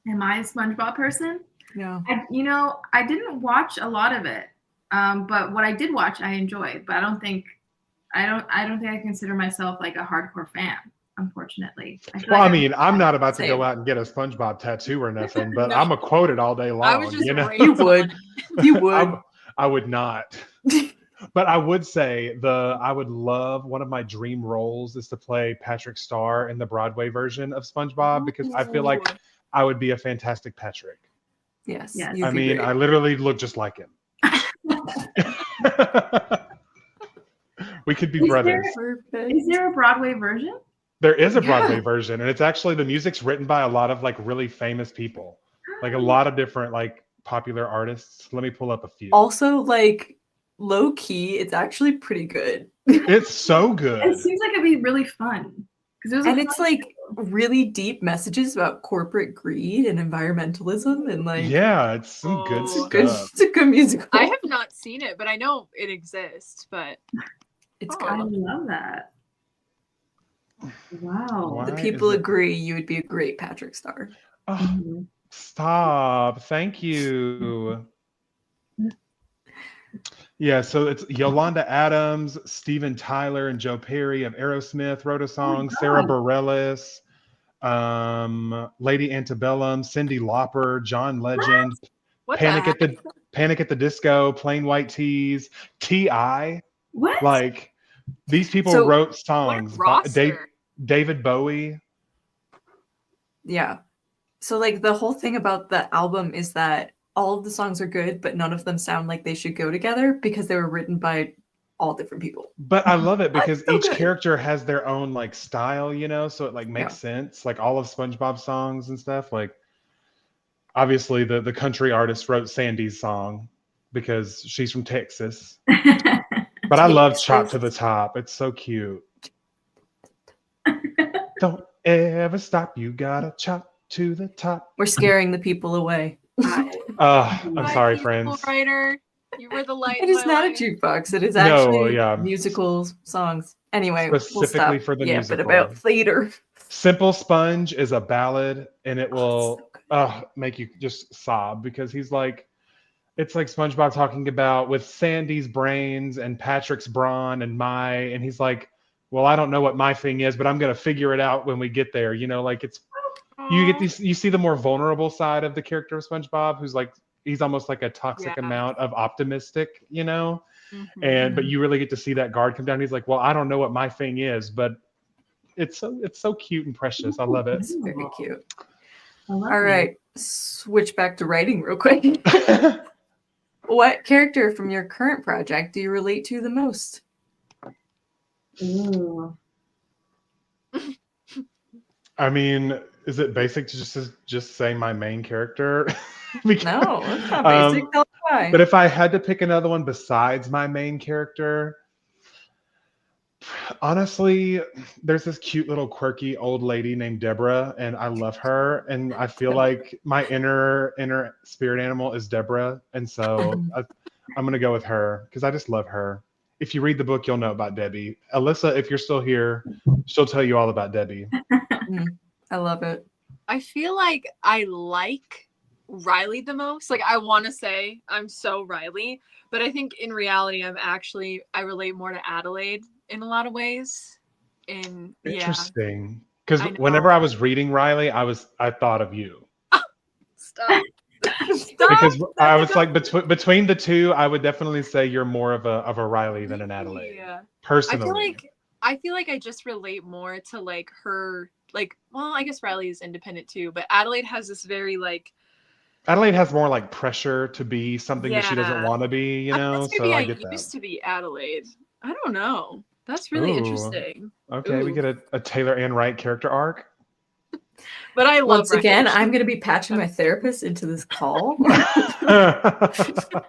Am I a SpongeBob person? No. I didn't watch a lot of it, but what I did watch, I enjoyed. But I don't think I consider myself like a hardcore fan. Unfortunately, I feel Well, like I mean, I'm not about to Same. go out and get a SpongeBob tattoo or nothing, but No. I'm a quote it all day long. I was just you know? raised You would. on it. You would. I would not. But I would say I would love, one of my dream roles is to play Patrick Star in the Broadway version of SpongeBob, because I feel like I would be a fantastic Patrick. Yes. Yes. You'd I be mean, great. I literally look just like him. We could be Is brothers. Perfect. Is there a Broadway version? There is a Yeah. Broadway version, and it's actually, the music's written by a lot of like really famous people, like a lot of different like popular artists. Let me pull up a few. Also, like, low key, it's actually pretty good. It's so It good. seems like it'd be really fun because And it's like really deep messages about corporate greed and environmentalism, and like Yeah, it's some good it's a Oh. good, stuff. it's a good musical. I have not seen it, but I know it exists. But It's I good. love that. Wow. Why The is people it- agree you would be a great Patrick Star. Oh, Mhm. stop. Thank you. Yeah, so it's Yolanda Adams, Steven Tyler, and Joe Perry of Aerosmith wrote a song. Sarah Bareilles, Lady Antebellum, Cyndi Lauper, John Legend, what Panic the at the Panic at the Disco, Plain White T's, T.I. What? Like, these people So- wrote What songs. roster? David Bowie. Yeah. So like the whole thing about the album is that all of the songs are good, but none of them sound like they should go together because they were written by all different people. But I love it because so each good. character has their own like style, so it like makes sense. Like all of SpongeBob songs and stuff. Like obviously the country artist wrote Sandy's song because she's from Texas. But I love Chop to the Top. It's so cute. Don't ever stop. You gotta chop to the top. We're scaring the people away. I'm My sorry, peaceful friends. writer, you were the light. It in is my not a life. jukebox. It is No, actually yeah. musical songs. Anyway, we'll Specifically stop for the yapping musical. about theater. Simple Sponge is a ballad, and it will so good. make you just sob because he's like, it's like SpongeBob talking about with Sandy's brains and Patrick's brawn and he's like, well, I don't know what my thing is, but I'm gonna figure it out when we get there. Like it's you get these, you see the more vulnerable side of the character of SpongeBob, who's like, he's almost like a toxic Yeah. amount of optimistic, Mhm. but you really get to see that guard come down. He's like, well, I don't know what my thing is, but it's so cute and precious. I love it. It's very cute. I love All that. right, switch back to writing real quick. What character from your current project do you relate to the most? Ooh. I mean, is it basic to just say my main character? Because- No, it's not basic. um, Tell us why. but if I had to pick another one besides my main character, honestly, there's this cute little quirky old lady named Deborah, and I love her. And I feel like my inner spirit animal is Deborah, and so I'm gonna go with her because I just love her. If you read the book, you'll know about Debbie. Alyssa, if you're still here, she'll tell you all about Debbie. I love it. I feel like I like Riley the most. Like I want to say I'm so Riley, but I think in reality I relate more to Adelaide in a lot of ways. And yeah, Interesting. Because I know. whenever I was reading Riley, I thought of you. Stop. Because I was like between the two, I would definitely say you're more of a Riley than an Adelaide. Yeah. Personally. I feel like I just relate more to like her, like, well, I guess Riley is independent too, but Adelaide has this very like, Adelaide has more like pressure to be something that she doesn't Yeah. want to be, you I know? guess maybe So I I get used that. to be Adelaide. I don't know. That's really Ooh. interesting. Okay, we Ooh. get a Taylor Ann Wright character arc. But I love Once Riley. again, I'm going to be patching my therapist into this call.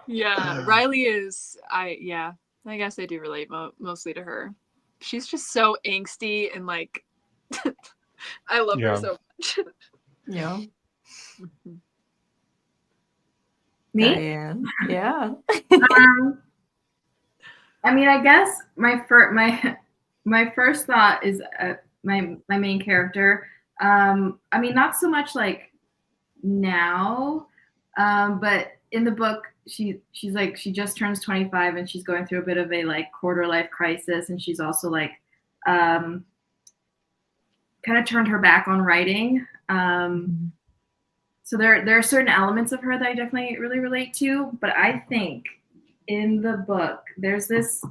Yeah, Riley is. I guess I do relate mostly to her. She's just so angsty and like, I love her Yeah. so much. Yeah. Me? Diane. Yeah. I mean, I guess my first thought is my main character. I mean, not so much like now, but in the book, she's like she just turns 25 and she's going through a bit of a like quarter life crisis, and she's also like kind of turned her back on writing. So there are certain elements of her that I definitely really relate to, but I think in the book there's this,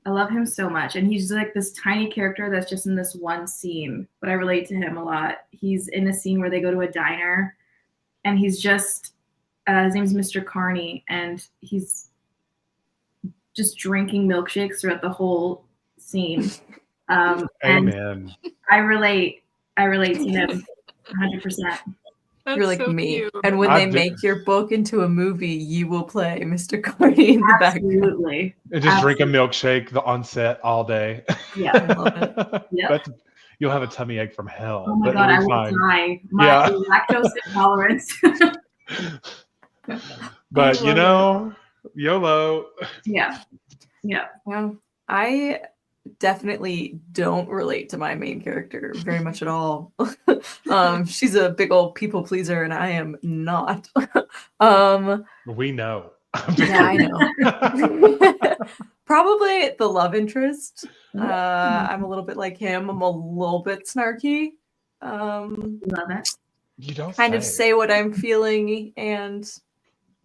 I love him so much, and he's like this tiny character that's just in this one scene, but I relate to him a lot. He's in a scene where they go to a diner, and he's just his name's Mr. Carney, and he's just drinking milkshakes throughout the whole scene. And Amen. I relate to him 100%. That's You're like so me. cute. And when they make your book into a movie, you will play Mr. Carney in the background. Absolutely. And just drink a milkshake on set all day. Yeah. I love it. Yep. You'll have a tummy ache from hell. Oh my but god, I it'll will be fine. die. My lactose intolerance. But you know, YOLO. Yeah. Well, I definitely don't relate to my main character very much at all. She's a big old people pleaser, and I am not. We know. Yeah, I know. Probably the love interest. I'm a little bit like him. I'm a little bit snarky. Love it. You don't Kind of say what I'm feeling and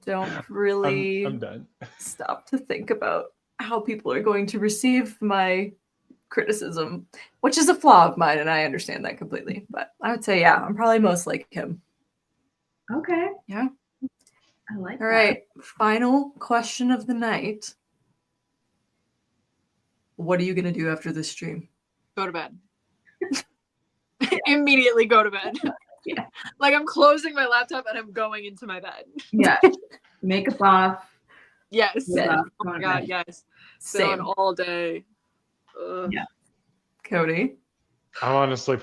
don't really I'm done. stop to think about how people are going to receive my criticism, which is a flaw of mine, and I understand that completely. But I would say, yeah, I'm probably most like him. Okay. Yeah. I like All right. Final question of the night. What are you going to do after this stream? Go to bed. Immediately go to bed. Yeah. Like I'm closing my laptop and I'm going into my bed. Yeah. Makeup off. Yes. Yeah. Oh my god, yes. Sit Same. on all day. Ugh. Yeah. Cody? I'm honestly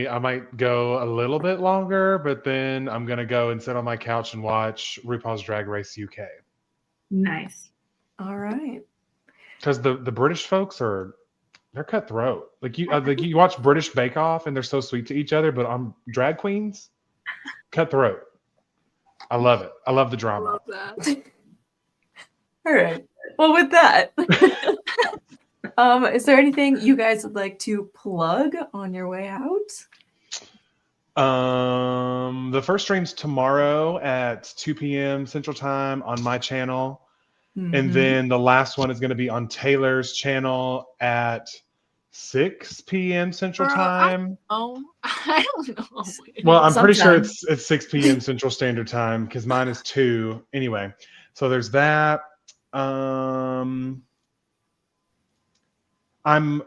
I might go a little bit longer, but then I'm going to go and sit on my couch and watch RuPaul's Drag Race UK. Nice. All right. Because the British folks they're cutthroat. Like you watch British Bake Off and they're so sweet to each other, but on drag queens, cutthroat. I love it. I love the I drama. love that. All right. Well, with that, is there anything you guys would like to plug on your way out? The first stream's tomorrow at 2 p.m. Central Time on my channel. And then the last one is going to be on Taylor's channel at 6 p.m. Central Girl, Time. Oh, I don't know. Well, I'm pretty sure Sometime. it's 6 p.m. Central Standard Time because mine is 2. Anyway, so there's that. I'm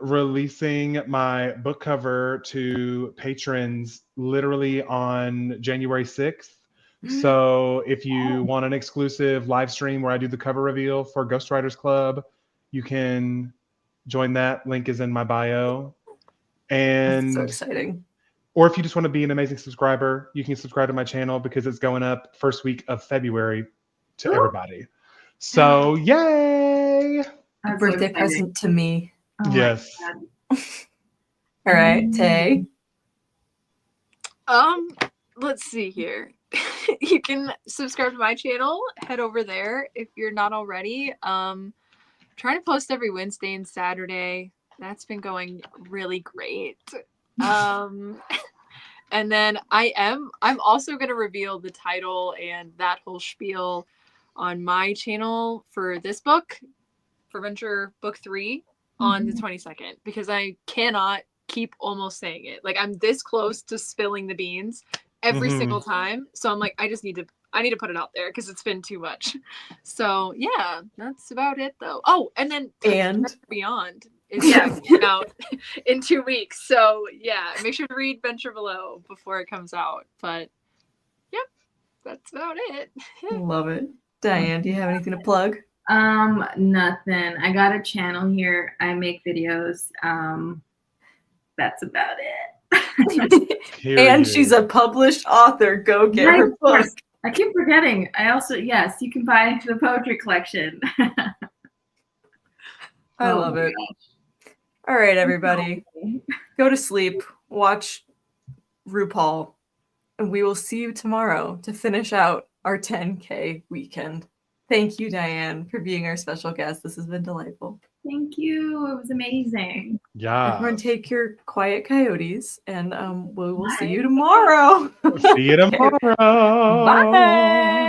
releasing my book cover to patrons literally on January 6th. So if you want an exclusive live stream where I do the cover reveal for Ghostwriters Club, you can join that. Link is in my bio. That's so And exciting. or if you just want to be an amazing subscriber, you can subscribe to my channel because it's going up first week of February to everybody. So yay! A That's so birthday exciting. present to me. Oh my Yes. God. All right, Tay. Let's see here. You can subscribe to my channel. Head over there if you're not already. Trying to post every Wednesday and Saturday. That's been going really great. And then I'm also gonna reveal the title and that whole spiel on my channel for this book, for Venture Book 3, on the 22nd, because I cannot keep almost saying it. Like, I'm this close to spilling the beans every single time. So I'm like, I need to put it out there because it's been too much. So yeah, that's about it though. Oh, and then And Beyond is coming out in 2 weeks. So yeah, make sure to read Venture Below before it comes out. But yep, that's about it. love it. Diane, do you have anything to plug? Nothing. I got a channel here. I make videos. That's about it. And she's a published author. Go get Right, her of course. book. I keep forgetting. I also, yes, you can buy the poetry collection. I Oh love my it. All right, everybody. Go to sleep. Watch RuPaul. And we will see you tomorrow to finish out our 10K weekend. Thank you, Diane, for being our special guest. This has been delightful. Thank you. It was amazing. Yeah. Everyone take your quiet coyotes, and we will see you tomorrow. See you tomorrow. Bye.